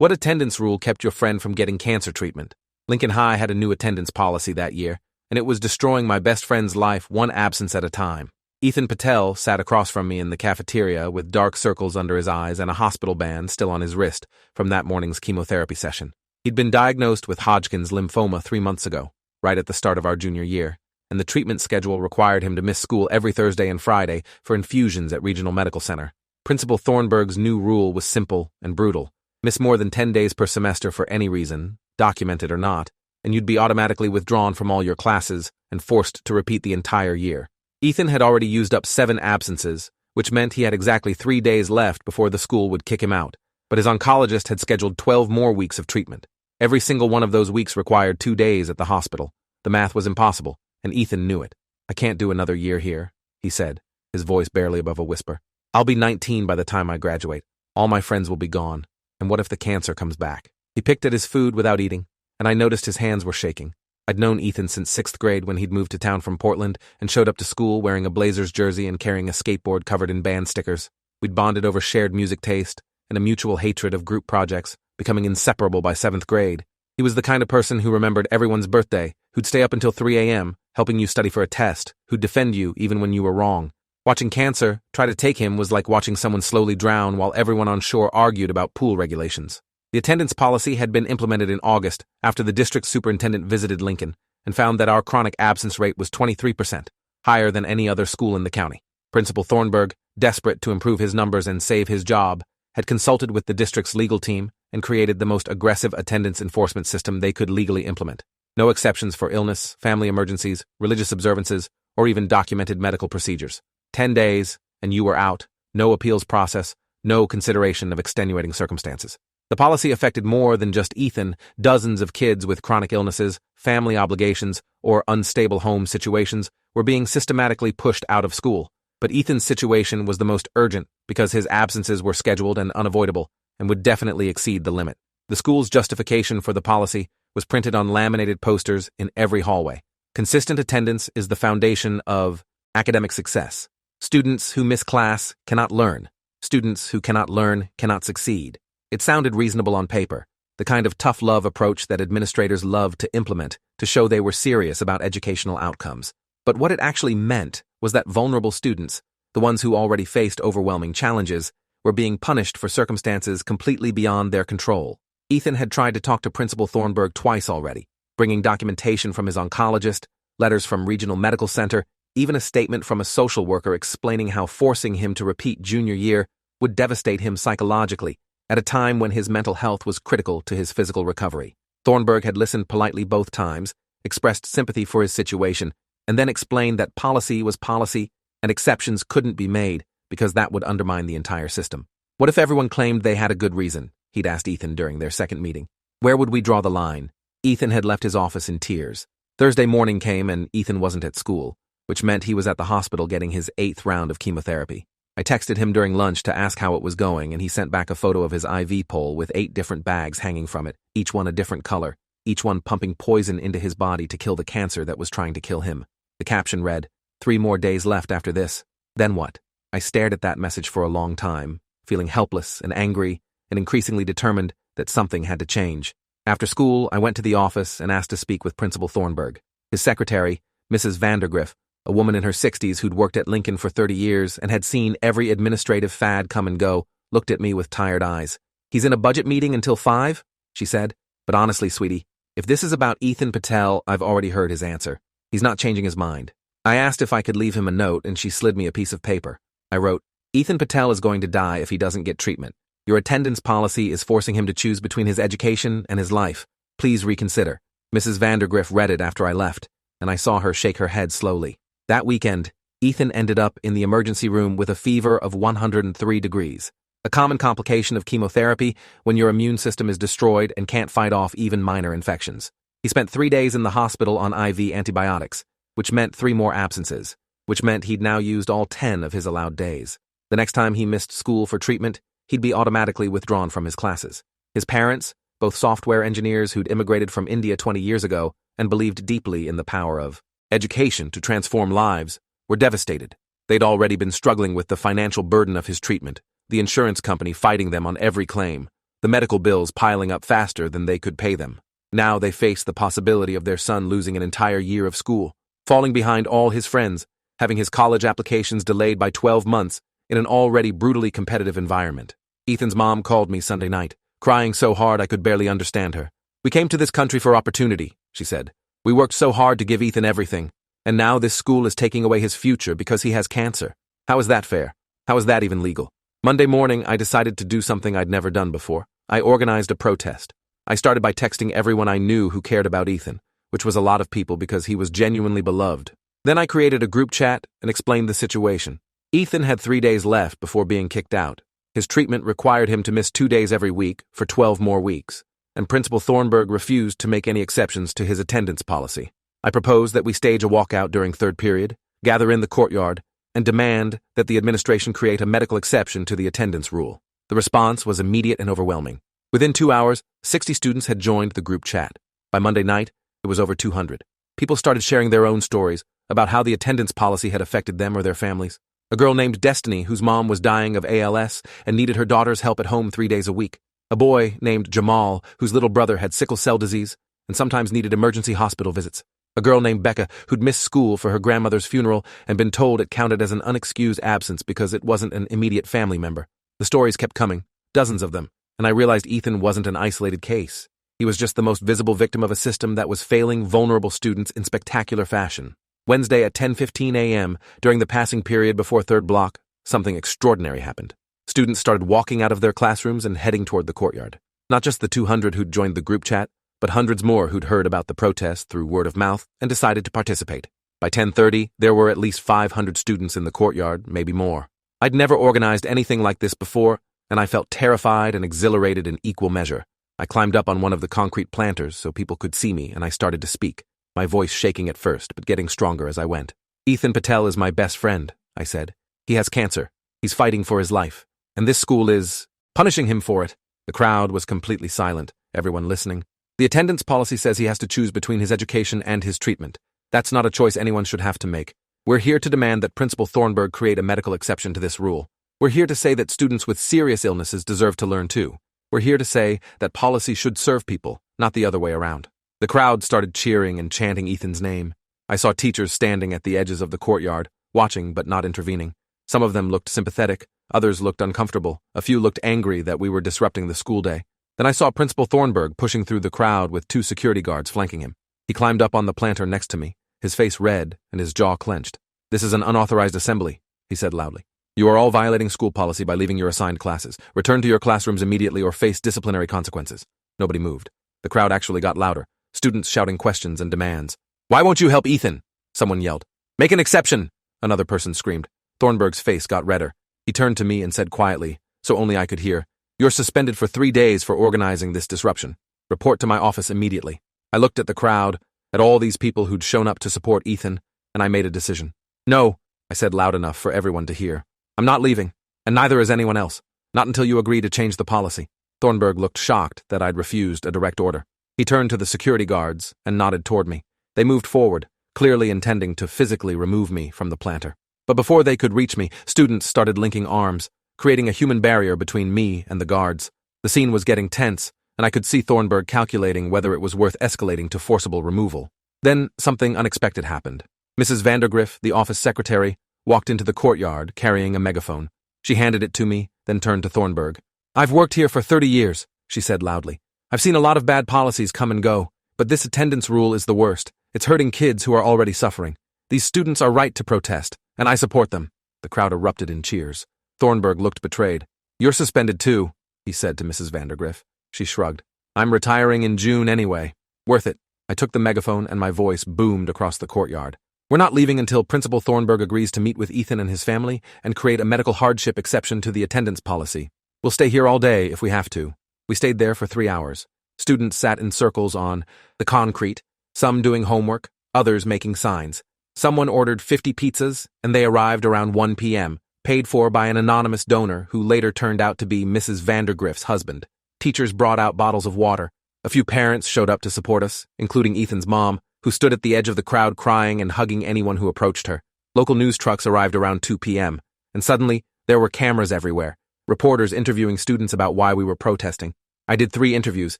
What attendance rule kept your friend from getting cancer treatment? Lincoln High had a new attendance policy that year, and it was destroying my best friend's life one absence at a time. Ethan Patel sat across from me in the cafeteria with dark circles under his eyes and a hospital band still on his wrist from that morning's chemotherapy session. He'd been diagnosed with Hodgkin's lymphoma 3 months ago, right at the start of our junior year, and the treatment schedule required him to miss school every Thursday and Friday for infusions at Regional Medical Center. Principal Thornburg's new rule was simple and brutal. Miss more than 10 days per semester for any reason, documented or not, and you'd be automatically withdrawn from all your classes and forced to repeat the entire year. Ethan had already used up 7 absences, which meant he had exactly 3 days left before the school would kick him out, but his oncologist had scheduled 12 more weeks of treatment. Every single one of those weeks required 2 days at the hospital. The math was impossible, and Ethan knew it. "I can't do another year here," he said, his voice barely above a whisper. "I'll be 19 by the time I graduate. All my friends will be gone. And what if the cancer comes back?" He picked at his food without eating, and I noticed his hands were shaking. I'd known Ethan since 6th grade when he'd moved to town from Portland and showed up to school wearing a Blazers jersey and carrying a skateboard covered in band stickers. We'd bonded over shared music taste and a mutual hatred of group projects, becoming inseparable by 7th grade. He was the kind of person who remembered everyone's birthday, who'd stay up until 3 a.m., helping you study for a test, who'd defend you even when you were wrong. Watching cancer try to take him was like watching someone slowly drown while everyone on shore argued about pool regulations. The attendance policy had been implemented in August after the district superintendent visited Lincoln and found that our chronic absence rate was 23%, higher than any other school in the county. Principal Thornburg, desperate to improve his numbers and save his job, had consulted with the district's legal team and created the most aggressive attendance enforcement system they could legally implement. No exceptions for illness, family emergencies, religious observances, or even documented medical procedures. 10 days, and you were out. No appeals process, no consideration of extenuating circumstances. The policy affected more than just Ethan. Dozens of kids with chronic illnesses, family obligations, or unstable home situations were being systematically pushed out of school. But Ethan's situation was the most urgent because his absences were scheduled and unavoidable and would definitely exceed the limit. The school's justification for the policy was printed on laminated posters in every hallway. Consistent attendance is the foundation of academic success. Students who miss class cannot learn. Students who cannot learn cannot succeed. It sounded reasonable on paper, the kind of tough love approach that administrators loved to implement to show they were serious about educational outcomes. But what it actually meant was that vulnerable students, the ones who already faced overwhelming challenges, were being punished for circumstances completely beyond their control. Ethan had tried to talk to Principal Thornburg twice already, bringing documentation from his oncologist, letters from Regional Medical Center, even a statement from a social worker explaining how forcing him to repeat junior year would devastate him psychologically at a time when his mental health was critical to his physical recovery. Thornburg had listened politely both times, expressed sympathy for his situation, and then explained that policy was policy and exceptions couldn't be made because that would undermine the entire system. What if everyone claimed they had a good reason? He'd asked Ethan during their second meeting. Where would we draw the line? Ethan had left his office in tears. Thursday morning came and Ethan wasn't at school, which meant he was at the hospital getting his 8th round of chemotherapy. I texted him during lunch to ask how it was going, and he sent back a photo of his IV pole with 8 different bags hanging from it, each one a different color, each one pumping poison into his body to kill the cancer that was trying to kill him. The caption read, 3 more days left after this. Then what? I stared at that message for a long time, feeling helpless and angry and increasingly determined that something had to change. After school, I went to the office and asked to speak with Principal Thornburg. His secretary, Mrs. Vandergriff, a woman in her 60s who'd worked at Lincoln for 30 years and had seen every administrative fad come and go, looked at me with tired eyes. "He's in a budget meeting until 5, she said. "But honestly, sweetie, if this is about Ethan Patel, I've already heard his answer. He's not changing his mind." I asked if I could leave him a note, and she slid me a piece of paper. I wrote, "Ethan Patel is going to die if he doesn't get treatment. Your attendance policy is forcing him to choose between his education and his life. Please reconsider." Mrs. Vandergriff read it after I left, and I saw her shake her head slowly. That weekend, Ethan ended up in the emergency room with a fever of 103 degrees, a common complication of chemotherapy when your immune system is destroyed and can't fight off even minor infections. He spent 3 days in the hospital on IV antibiotics, which meant 3 more absences, which meant he'd now used all 10 of his allowed days. The next time he missed school for treatment, he'd be automatically withdrawn from his classes. His parents, both software engineers who'd immigrated from India 20 years ago and believed deeply in the power of education to transform lives, were devastated. They'd already been struggling with the financial burden of his treatment, the insurance company fighting them on every claim, the medical bills piling up faster than they could pay them. Now they faced the possibility of their son losing an entire year of school, falling behind all his friends, having his college applications delayed by 12 months in an already brutally competitive environment. Ethan's mom called me Sunday night, crying so hard I could barely understand her. "We came to this country for opportunity," she said. "We worked so hard to give Ethan everything, and now this school is taking away his future because he has cancer. How is that fair? How is that even legal?" Monday morning, I decided to do something I'd never done before. I organized a protest. I started by texting everyone I knew who cared about Ethan, which was a lot of people because he was genuinely beloved. Then I created a group chat and explained the situation. Ethan had 3 days left before being kicked out. His treatment required him to miss 2 days every week for 12 more weeks, and Principal Thornburg refused to make any exceptions to his attendance policy. I proposed that we stage a walkout during third period, gather in the courtyard, and demand that the administration create a medical exception to the attendance rule. The response was immediate and overwhelming. Within 2 hours, 60 students had joined the group chat. By Monday night, it was over 200. People started sharing their own stories about how the attendance policy had affected them or their families. A girl named Destiny, whose mom was dying of ALS and needed her daughter's help at home 3 days a week. A boy named Jamal, whose little brother had sickle cell disease and sometimes needed emergency hospital visits. A girl named Becca, who'd missed school for her grandmother's funeral and been told it counted as an unexcused absence because it wasn't an immediate family member. The stories kept coming, dozens of them, and I realized Ethan wasn't an isolated case. He was just the most visible victim of a system that was failing vulnerable students in spectacular fashion. Wednesday at 10:15 a.m., during the passing period before third block, something extraordinary happened. Students started walking out of their classrooms and heading toward the courtyard. Not just the 200 who'd joined the group chat, but hundreds more who'd heard about the protest through word of mouth and decided to participate. By 10:30, there were at least 500 students in the courtyard, maybe more. I'd never organized anything like this before, and I felt terrified and exhilarated in equal measure. I climbed up on one of the concrete planters so people could see me, and I started to speak, my voice shaking at first, but getting stronger as I went. "Ethan Patel is my best friend," I said. "He has cancer. He's fighting for his life. And this school is punishing him for it." The crowd was completely silent, everyone listening. "The attendance policy says he has to choose between his education and his treatment. That's not a choice anyone should have to make. We're here to demand that Principal Thornburg create a medical exception to this rule. We're here to say that students with serious illnesses deserve to learn too. We're here to say that policy should serve people, not the other way around." The crowd started cheering and chanting Ethan's name. I saw teachers standing at the edges of the courtyard, watching but not intervening. Some of them looked sympathetic, others looked uncomfortable, a few looked angry that we were disrupting the school day. Then I saw Principal Thornburg pushing through the crowd with 2 security guards flanking him. He climbed up on the planter next to me, his face red and his jaw clenched. "This is an unauthorized assembly," he said loudly. "You are all violating school policy by leaving your assigned classes. Return to your classrooms immediately or face disciplinary consequences." Nobody moved. The crowd actually got louder, students shouting questions and demands. "Why won't you help Ethan?" someone yelled. "Make an exception," another person screamed. Thornburg's face got redder. He turned to me and said quietly, so only I could hear, "You're suspended for 3 days for organizing this disruption. Report to my office immediately." I looked at the crowd, at all these people who'd shown up to support Ethan, and I made a decision. "No," I said loud enough for everyone to hear. "I'm not leaving, and neither is anyone else. Not until you agree to change the policy." Thornburg looked shocked that I'd refused a direct order. He turned to the security guards and nodded toward me. They moved forward, clearly intending to physically remove me from the planter. But before they could reach me, students started linking arms, creating a human barrier between me and the guards. The scene was getting tense, and I could see Thornburg calculating whether it was worth escalating to forcible removal. Then something unexpected happened. Mrs. Vandergriff, the office secretary, walked into the courtyard carrying a megaphone. She handed it to me, then turned to Thornburg. "I've worked here for 30 years, she said loudly. "I've seen a lot of bad policies come and go, but this attendance rule is the worst. It's hurting kids who are already suffering. These students are right to protest, and I support them." The crowd erupted in cheers. Thornburg looked betrayed. "You're suspended too," he said to Mrs. Vandergriff. She shrugged. "I'm retiring in June anyway. Worth it." I took the megaphone and my voice boomed across the courtyard. "We're not leaving until Principal Thornburg agrees to meet with Ethan and his family and create a medical hardship exception to the attendance policy. We'll stay here all day if we have to." We stayed there for 3 hours. Students sat in circles on the concrete, some doing homework, others making signs. Someone ordered 50 pizzas, and they arrived around 1 p.m., paid for by an anonymous donor who later turned out to be Mrs. Vandergriff's husband. Teachers brought out bottles of water. A few parents showed up to support us, including Ethan's mom, who stood at the edge of the crowd crying and hugging anyone who approached her. Local news trucks arrived around 2 p.m., and suddenly there were cameras everywhere, reporters interviewing students about why we were protesting. I did 3 interviews,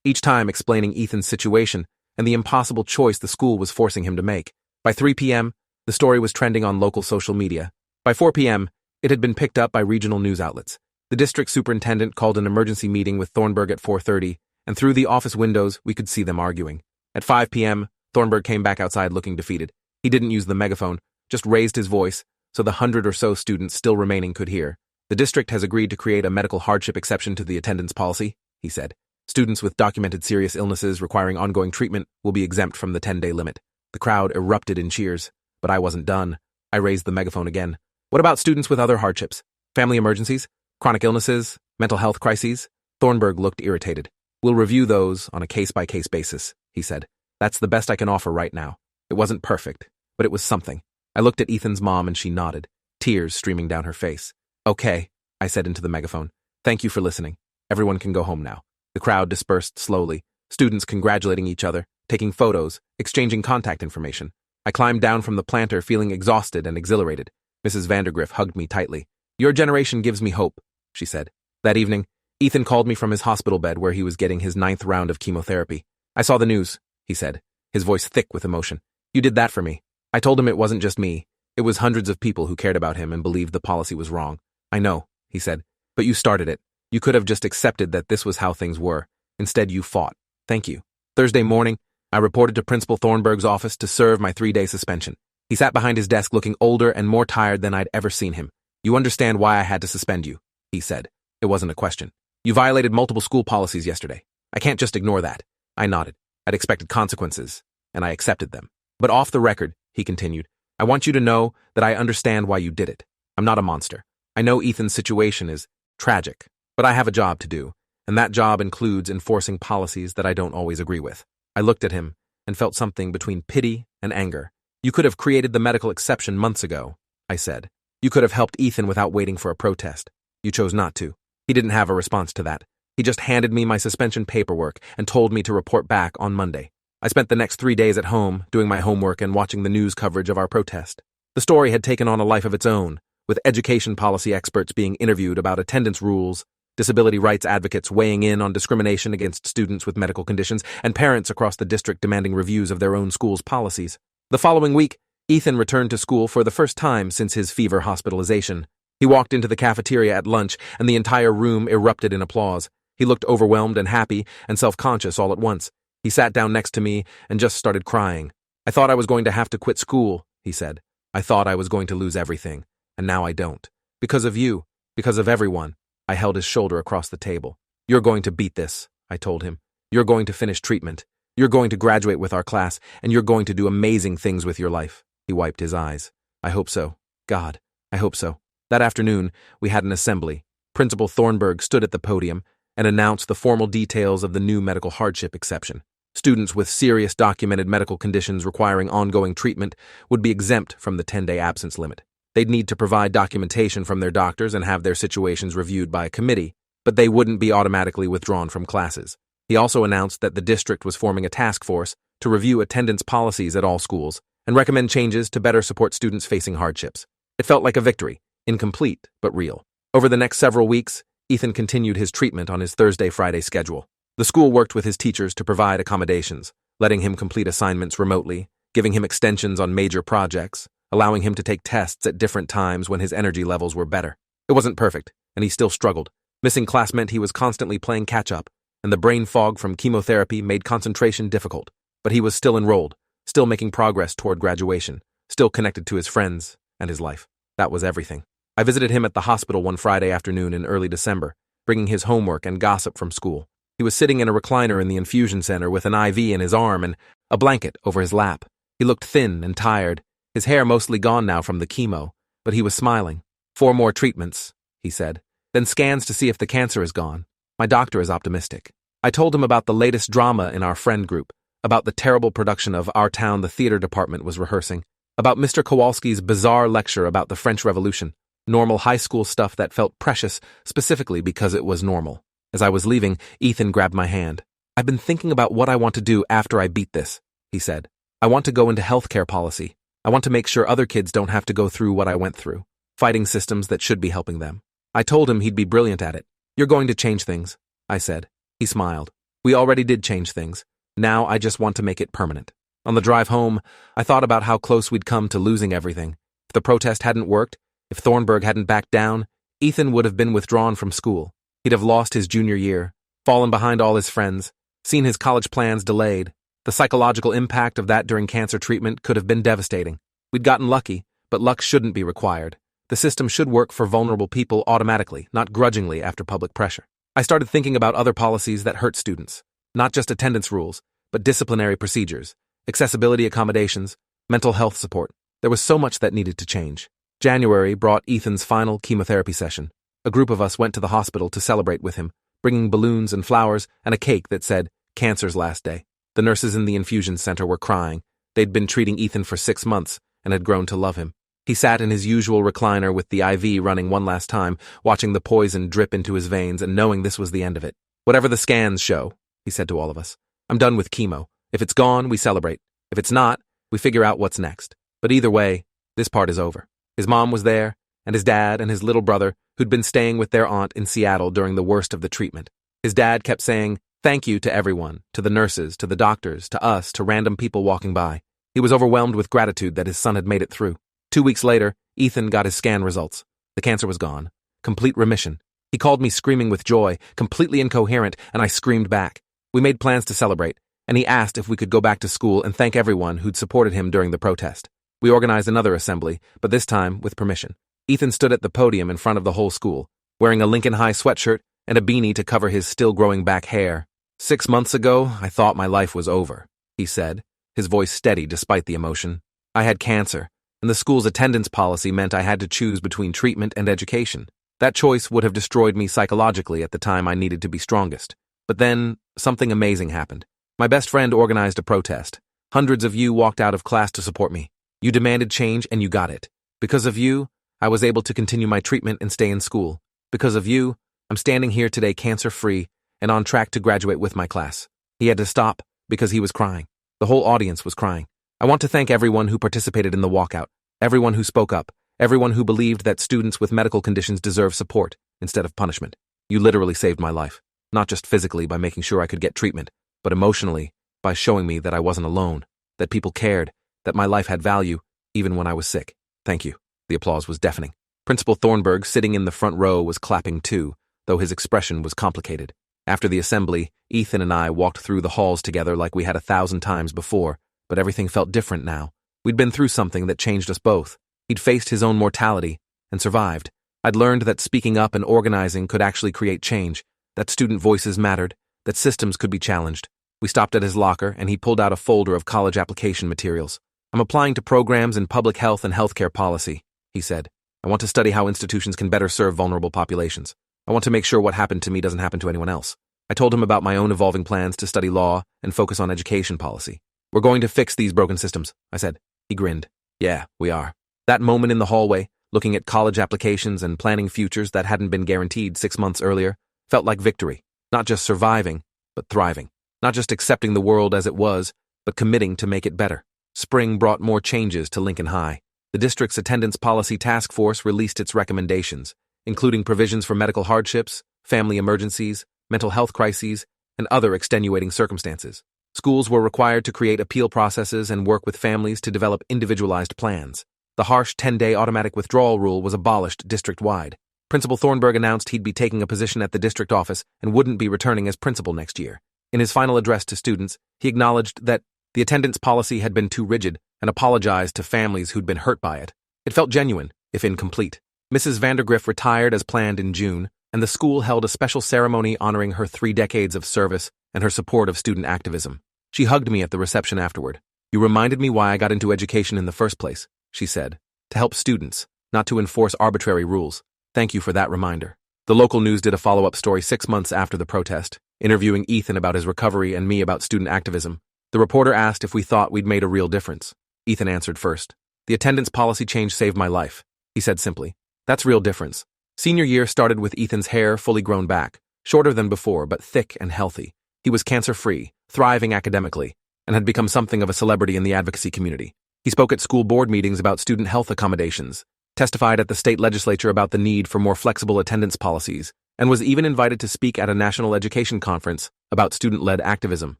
each time explaining Ethan's situation and the impossible choice the school was forcing him to make. By 3 p.m., the story was trending on local social media. By 4 p.m., it had been picked up by regional news outlets. The district superintendent called an emergency meeting with Thornburg at 4:30, and through the office windows, we could see them arguing. At 5 p.m., Thornburg came back outside looking defeated. He didn't use the megaphone, just raised his voice, so the 100 or so students still remaining could hear. The district has agreed to create a medical hardship exception to the attendance policy, he said. Students with documented serious illnesses requiring ongoing treatment will be exempt from the 10-day limit. The crowd erupted in cheers, but I wasn't done. I raised the megaphone again. What about students with other hardships? Family emergencies? Chronic illnesses? Mental health crises? Thornburg looked irritated. We'll review those on a case-by-case basis, he said. That's the best I can offer right now. It wasn't perfect, but it was something. I looked at Ethan's mom and she nodded, tears streaming down her face. Okay, I said into the megaphone. Thank you for listening. Everyone can go home now. The crowd dispersed slowly, students congratulating each other, taking photos, exchanging contact information. I climbed down from the planter feeling exhausted and exhilarated. Mrs. Vandergriff hugged me tightly. Your generation gives me hope, she said. That evening, Ethan called me from his hospital bed where he was getting his 9th round of chemotherapy. I saw the news, he said, his voice thick with emotion. You did that for me. I told him it wasn't just me. It was hundreds of people who cared about him and believed the policy was wrong. I know, he said, but you started it. You could have just accepted that this was how things were. Instead, you fought. Thank you. Thursday morning, I reported to Principal Thornburg's office to serve my 3-day suspension. He sat behind his desk looking older and more tired than I'd ever seen him. You understand why I had to suspend you, he said. It wasn't a question. You violated multiple school policies yesterday. I can't just ignore that. I nodded. I'd expected consequences, and I accepted them. But off the record, he continued, I want you to know that I understand why you did it. I'm not a monster. I know Ethan's situation is tragic, but I have a job to do, and that job includes enforcing policies that I don't always agree with. I looked at him and felt something between pity and anger. You could have created the medical exception months ago, I said. You could have helped Ethan without waiting for a protest. You chose not to. He didn't have a response to that. He just handed me my suspension paperwork and told me to report back on Monday. I spent the next 3 days at home doing my homework and watching the news coverage of our protest. The story had taken on a life of its own, with education policy experts being interviewed about attendance rules, disability rights advocates weighing in on discrimination against students with medical conditions, and parents across the district demanding reviews of their own school's policies. The following week, Ethan returned to school for the first time since his fever hospitalization. He walked into the cafeteria at lunch, and the entire room erupted in applause. He looked overwhelmed and happy and self-conscious all at once. He sat down next to me and just started crying. I thought I was going to have to quit school, he said. I thought I was going to lose everything, and now I don't. Because of you, because of everyone. I held his shoulder across the table. You're going to beat this, I told him. You're going to finish treatment. You're going to graduate with our class, and you're going to do amazing things with your life. He wiped his eyes. I hope so. God, I hope so. That afternoon, we had an assembly. Principal Thornburg stood at the podium and announced the formal details of the new medical hardship exception. Students with serious documented medical conditions requiring ongoing treatment would be exempt from the 10-day absence limit. They'd need to provide documentation from their doctors and have their situations reviewed by a committee, but they wouldn't be automatically withdrawn from classes. He also announced that the district was forming a task force to review attendance policies at all schools and recommend changes to better support students facing hardships. It felt like a victory, incomplete but real. Over the next several weeks, Ethan continued his treatment on his Thursday-Friday schedule. The school worked with his teachers to provide accommodations, letting him complete assignments remotely, giving him extensions on major projects, allowing him to take tests at different times when his energy levels were better. It wasn't perfect, and he still struggled. Missing class meant he was constantly playing catch-up, and the brain fog from chemotherapy made concentration difficult. But he was still enrolled, still making progress toward graduation, still connected to his friends and his life. That was everything. I visited him at the hospital one Friday afternoon in early December, bringing his homework and gossip from school. He was sitting in a recliner in the infusion center with an IV in his arm and a blanket over his lap. He looked thin and tired, his hair mostly gone now from the chemo, but he was smiling. 4 more treatments, he said, then scans to see if the cancer is gone. My doctor is optimistic. I told him about the latest drama in our friend group, about the terrible production of Our Town the theater department was rehearsing, about Mr. Kowalski's bizarre lecture about the French Revolution, normal high school stuff that felt precious specifically because it was normal. As I was leaving, Ethan grabbed my hand. I've been thinking about what I want to do after I beat this, he said. I want to go into healthcare policy. I want to make sure other kids don't have to go through what I went through, fighting systems that should be helping them. I told him he'd be brilliant at it. You're going to change things, I said. He smiled. We already did change things. Now I just want to make it permanent. On the drive home, I thought about how close we'd come to losing everything. If the protest hadn't worked, if Thornburg hadn't backed down, Ethan would have been withdrawn from school. He'd have lost his junior year, fallen behind all his friends, seen his college plans delayed. The psychological impact of that during cancer treatment could have been devastating. We'd gotten lucky, but luck shouldn't be required. The system should work for vulnerable people automatically, not grudgingly after public pressure. I started thinking about other policies that hurt students. Not just attendance rules, but disciplinary procedures, accessibility accommodations, mental health support. There was so much that needed to change. January brought Ethan's final chemotherapy session. A group of us went to the hospital to celebrate with him, bringing balloons and flowers and a cake that said, "Cancer's last day." The nurses in the infusion center were crying. They'd been treating Ethan for 6 months and had grown to love him. He sat in his usual recliner with the IV running one last time, watching the poison drip into his veins and knowing this was the end of it. "Whatever the scans show," he said to all of us, "I'm done with chemo. If it's gone, we celebrate. If it's not, we figure out what's next. But either way, this part is over." His mom was there, and his dad and his little brother, who'd been staying with their aunt in Seattle during the worst of the treatment. His dad kept saying, "Thank you to everyone, to the nurses, to the doctors, to us, to random people walking by." He was overwhelmed with gratitude that his son had made it through. 2 weeks later, Ethan got his scan results. The cancer was gone. Complete remission. He called me screaming with joy, completely incoherent, and I screamed back. We made plans to celebrate, and he asked if we could go back to school and thank everyone who'd supported him during the protest. We organized another assembly, but this time with permission. Ethan stood at the podium in front of the whole school, wearing a Lincoln High sweatshirt and a beanie to cover his still growing back hair. "6 months ago, I thought my life was over," he said, his voice steady despite the emotion. "I had cancer, and the school's attendance policy meant I had to choose between treatment and education. That choice would have destroyed me psychologically at the time I needed to be strongest. But then, something amazing happened. My best friend organized a protest. Hundreds of you walked out of class to support me. You demanded change, and you got it. Because of you, I was able to continue my treatment and stay in school. Because of you, I'm standing here today cancer-free and on track to graduate with my class." He had to stop because he was crying. The whole audience was crying. I want to thank everyone who participated in the walkout, everyone who spoke up, everyone who believed that students with medical conditions deserve support instead of punishment. You literally saved my life, not just physically by making sure I could get treatment, but emotionally by showing me that I wasn't alone, that people cared, that my life had value, even when I was sick. Thank you. The applause was deafening. Principal Thornburg, sitting in the front row, was clapping too, though his expression was complicated. After the assembly, Ethan and I walked through the halls together like we had 1,000 times before, but everything felt different now. We'd been through something that changed us both. He'd faced his own mortality and survived. I'd learned that speaking up and organizing could actually create change, that student voices mattered, that systems could be challenged. We stopped at his locker, and he pulled out a folder of college application materials. "I'm applying to programs in public health and healthcare policy," he said. "I want to study how institutions can better serve vulnerable populations. I want to make sure what happened to me doesn't happen to anyone else." I told him about my own evolving plans to study law and focus on education policy. "We're going to fix these broken systems," I said. He grinned. "Yeah, we are." That moment in the hallway, looking at college applications and planning futures that hadn't been guaranteed 6 months earlier, felt like victory. Not just surviving, but thriving. Not just accepting the world as it was, but committing to make it better. Spring brought more changes to Lincoln High. The district's attendance policy task force released its recommendations, including provisions for medical hardships, family emergencies, mental health crises, and other extenuating circumstances. Schools were required to create appeal processes and work with families to develop individualized plans. The harsh 10-day automatic withdrawal rule was abolished district-wide. Principal Thornburg announced he'd be taking a position at the district office and wouldn't be returning as principal next year. In his final address to students, he acknowledged that the attendance policy had been too rigid and apologized to families who'd been hurt by it. It felt genuine, if incomplete. Mrs. Vandergriff retired as planned in June, and the school held a special ceremony honoring her 3 decades of service and her support of student activism. She hugged me at the reception afterward. "You reminded me why I got into education in the first place," she said. "To help students, not to enforce arbitrary rules. Thank you for that reminder." The local news did a follow-up story 6 months after the protest, interviewing Ethan about his recovery and me about student activism. The reporter asked if we thought we'd made a real difference. Ethan answered first. "The attendance policy change saved my life," he said simply. "That's real difference." Senior year started with Ethan's hair fully grown back, shorter than before, but thick and healthy. He was cancer-free, thriving academically, and had become something of a celebrity in the advocacy community. He spoke at school board meetings about student health accommodations, testified at the state legislature about the need for more flexible attendance policies, and was even invited to speak at a national education conference about student-led activism.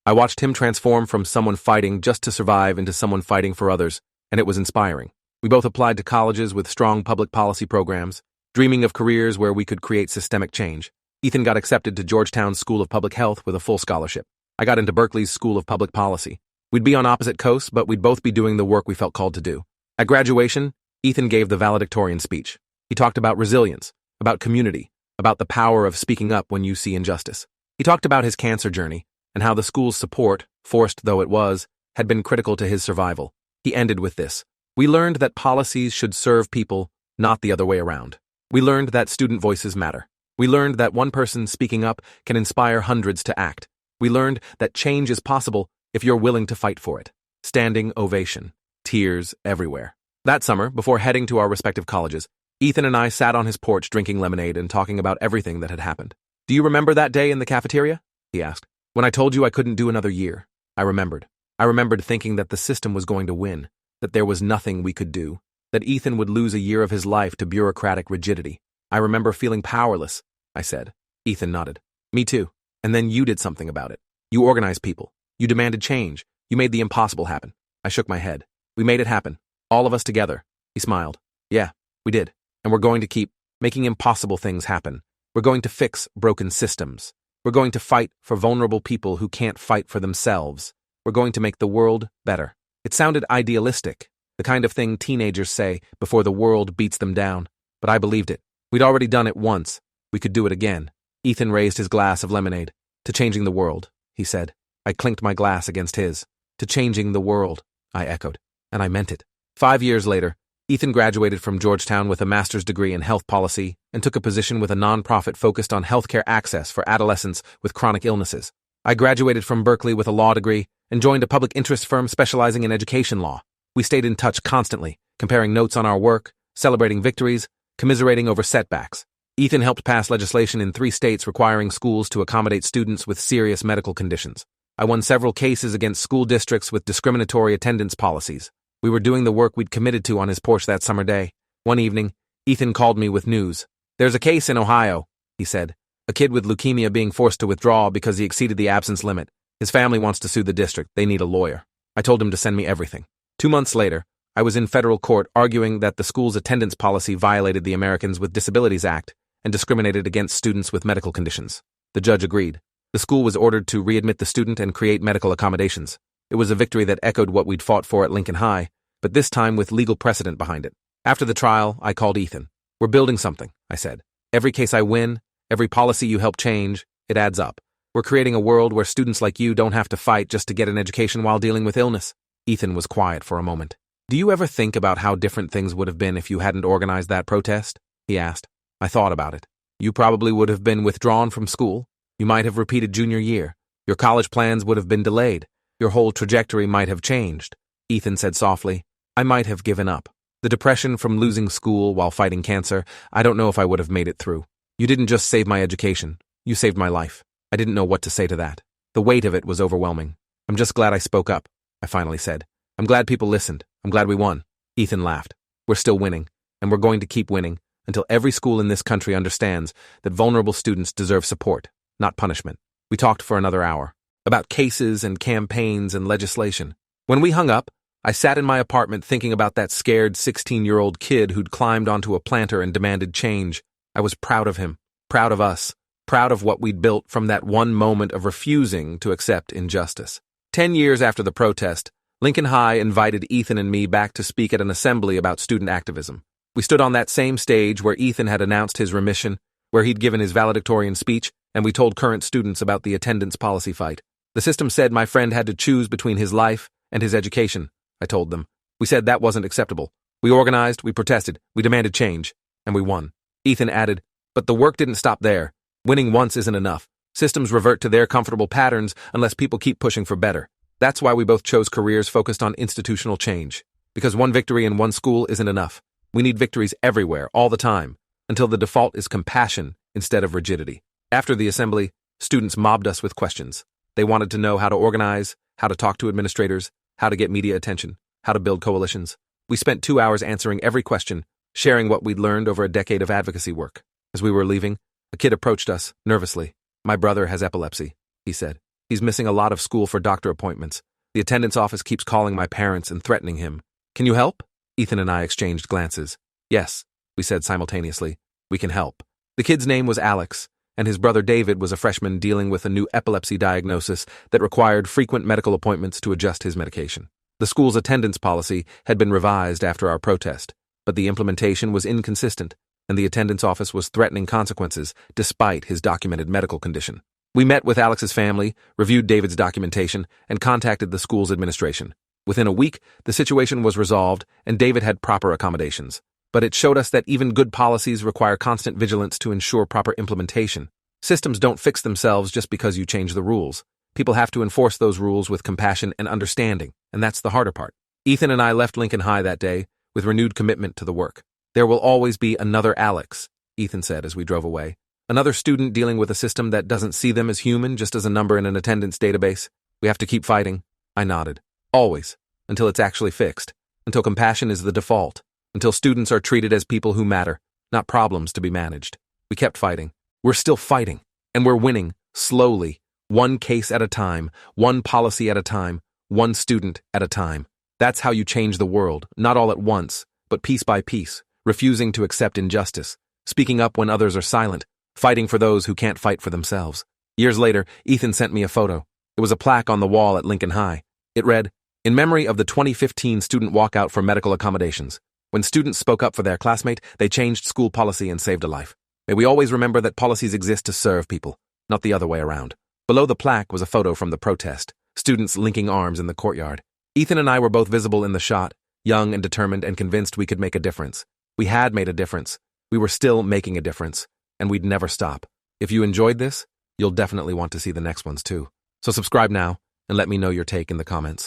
I watched him transform from someone fighting just to survive into someone fighting for others, and it was inspiring. We both applied to colleges with strong public policy programs, dreaming of careers where we could create systemic change. Ethan got accepted to Georgetown's School of Public Health with a full scholarship. I got into Berkeley's School of Public Policy. We'd be on opposite coasts, but we'd both be doing the work we felt called to do. At graduation, Ethan gave the valedictorian speech. He talked about resilience, about community, about the power of speaking up when you see injustice. He talked about his cancer journey and how the school's support, forced though it was, had been critical to his survival. He ended with this: "We learned that policies should serve people, not the other way around. We learned that student voices matter. We learned that one person speaking up can inspire hundreds to act. We learned that change is possible if you're willing to fight for it." Standing ovation. Tears everywhere. That summer, before heading to our respective colleges, Ethan and I sat on his porch drinking lemonade and talking about everything that had happened. "Do you remember that day in the cafeteria?" he asked. "When I told you I couldn't do another year?" I remembered. I remembered thinking that the system was going to win, that there was nothing we could do, that Ethan would lose a year of his life to bureaucratic rigidity. "I remember feeling powerless," I said. Ethan nodded. "Me too. And then you did something about it. You organized people. You demanded change. You made the impossible happen." I shook my head. "We made it happen. All of us together." He smiled. "Yeah, we did. And we're going to keep making impossible things happen. We're going to fix broken systems. We're going to fight for vulnerable people who can't fight for themselves. We're going to make the world better." It sounded idealistic, the kind of thing teenagers say before the world beats them down, but I believed it. We'd already done it once. We could do it again. Ethan raised his glass of lemonade. "To changing the world," he said. I clinked my glass against his. "To changing the world," I echoed, and I meant it. 5 years later, Ethan graduated from Georgetown with a master's degree in health policy and took a position with a nonprofit focused on healthcare access for adolescents with chronic illnesses. I graduated from Berkeley with a law degree and joined a public interest firm specializing in education law. We stayed in touch constantly, comparing notes on our work, celebrating victories, commiserating over setbacks. Ethan helped pass legislation in 3 states requiring schools to accommodate students with serious medical conditions. I won several cases against school districts with discriminatory attendance policies. We were doing the work we'd committed to on his porch that summer day. One evening, Ethan called me with news. "There's a case in Ohio," he said. "A kid with leukemia being forced to withdraw because he exceeded the absence limit. His family wants to sue the district. They need a lawyer." I told him to send me everything. 2 months later, I was in federal court arguing that the school's attendance policy violated the Americans with Disabilities Act and discriminated against students with medical conditions. The judge agreed. The school was ordered to readmit the student and create medical accommodations. It was a victory that echoed what we'd fought for at Lincoln High, but this time with legal precedent behind it. After the trial, I called Ethan. "We're building something," I said. "Every case I win, every policy you help change, it adds up. We're creating a world where students like you don't have to fight just to get an education while dealing with illness." Ethan was quiet for a moment. "Do you ever think about how different things would have been if you hadn't organized that protest?" he asked. I thought about it. "You probably would have been withdrawn from school. You might have repeated junior year. Your college plans would have been delayed. Your whole trajectory might have changed." Ethan said softly, "I might have given up. The depression from losing school while fighting cancer, I don't know if I would have made it through. You didn't just save my education. You saved my life." I didn't know what to say to that. The weight of it was overwhelming. "I'm just glad I spoke up," I finally said. "I'm glad people listened. I'm glad we won." Ethan laughed. "We're still winning, and we're going to keep winning until every school in this country understands that vulnerable students deserve support, not punishment." We talked for another hour, about cases and campaigns and legislation. When we hung up, I sat in my apartment thinking about that scared 16-year-old kid who'd climbed onto a planter and demanded change. I was proud of him, proud of us, proud of what we'd built from that one moment of refusing to accept injustice. 10 years after the protest, Lincoln High invited Ethan and me back to speak at an assembly about student activism. We stood on that same stage where Ethan had announced his remission, where he'd given his valedictorian speech, and we told current students about the attendance policy fight. The system said my friend had to choose between his life and his education, I told them. We said that wasn't acceptable. We organized, we protested, we demanded change, and we won. Ethan added, "But the work didn't stop there. Winning once isn't enough. Systems revert to their comfortable patterns unless people keep pushing for better. That's why we both chose careers focused on institutional change. Because one victory in one school isn't enough. We need victories everywhere, all the time, until the default is compassion instead of rigidity." After the assembly, students mobbed us with questions. They wanted to know how to organize, how to talk to administrators, how to get media attention, how to build coalitions. We spent 2 hours answering every question, sharing what we'd learned over a decade of advocacy work. As we were leaving, A kid approached us, nervously. "My brother has epilepsy," he said. "He's missing a lot of school for doctor appointments. The attendance office keeps calling my parents and threatening him. Can you help?" Ethan and I exchanged glances. "Yes," we said simultaneously. "We can help." The kid's name was Alex, and his brother David was a freshman dealing with a new epilepsy diagnosis that required frequent medical appointments to adjust his medication. The school's attendance policy had been revised after our protest, but the implementation was inconsistent, and the attendance office was threatening consequences despite his documented medical condition. We met with Alex's family, reviewed David's documentation, and contacted the school's administration. Within a week, the situation was resolved, and David had proper accommodations. But it showed us that even good policies require constant vigilance to ensure proper implementation. Systems don't fix themselves just because you change the rules. People have to enforce those rules with compassion and understanding, and that's the harder part. Ethan and I left Lincoln High that day with renewed commitment to the work. "There will always be another Alex," Ethan said as we drove away. "Another student dealing with a system that doesn't see them as human, just as a number in an attendance database. We have to keep fighting." I nodded. "Always. Until it's actually fixed. Until compassion is the default. Until students are treated as people who matter, not problems to be managed." We kept fighting. We're still fighting. And we're winning, slowly, one case at a time, one policy at a time, one student at a time. That's how you change the world, not all at once, but piece by piece, refusing to accept injustice, speaking up when others are silent, fighting for those who can't fight for themselves. Years later, Ethan sent me a photo. It was a plaque on the wall at Lincoln High. It read, "In memory of the 2015 student walkout for medical accommodations. When students spoke up for their classmate, they changed school policy and saved a life. May we always remember that policies exist to serve people, not the other way around." Below the plaque was a photo from the protest, students linking arms in the courtyard. Ethan and I were both visible in the shot, young and determined and convinced we could make a difference. We had made a difference. We were still making a difference, and we'd never stop. If you enjoyed this, you'll definitely want to see the next ones too. So subscribe now and let me know your take in the comments.